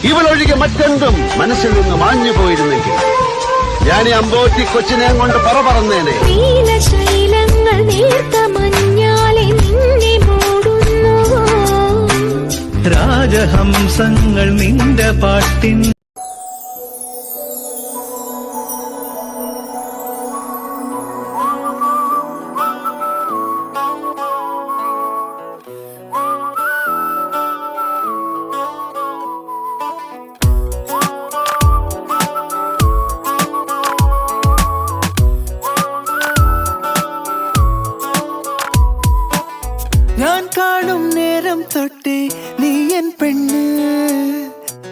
ഇവളൊഴികെ മറ്റെന്തും മനസ്സിൽ നിന്ന് മാഞ്ഞു പോയിരുന്നെങ്കിൽ ഞാൻ ഈ അമ്പോറ്റി കൊച്ചിനെ കൊണ്ട് പറന്നേനെ. രാജഹംസങ്ങൾ നിന്റെ പാട്ടിൻ ഞാൻ കാണും നേരം തൊട്ടേ നീ എൻ പെണ്ണ്,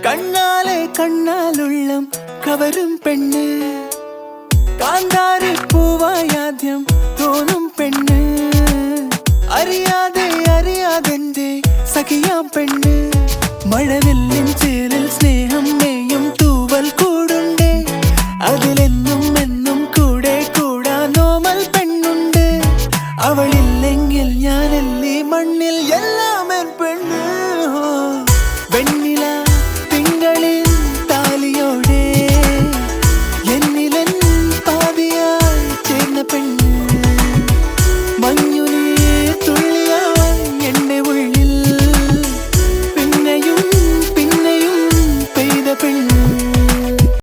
കണ്ണാലെ കണ്ണാലുള്ളം കവരും പെണ്ണ്, കാന്താരി പൂവായാദ്യം തോന്നും പെണ്ണ്, അറിയാതെ അറിയാതെന്റെ സഖിയാം പെണ്ണ്, മഴവില്ലിൻ ചേരിൽ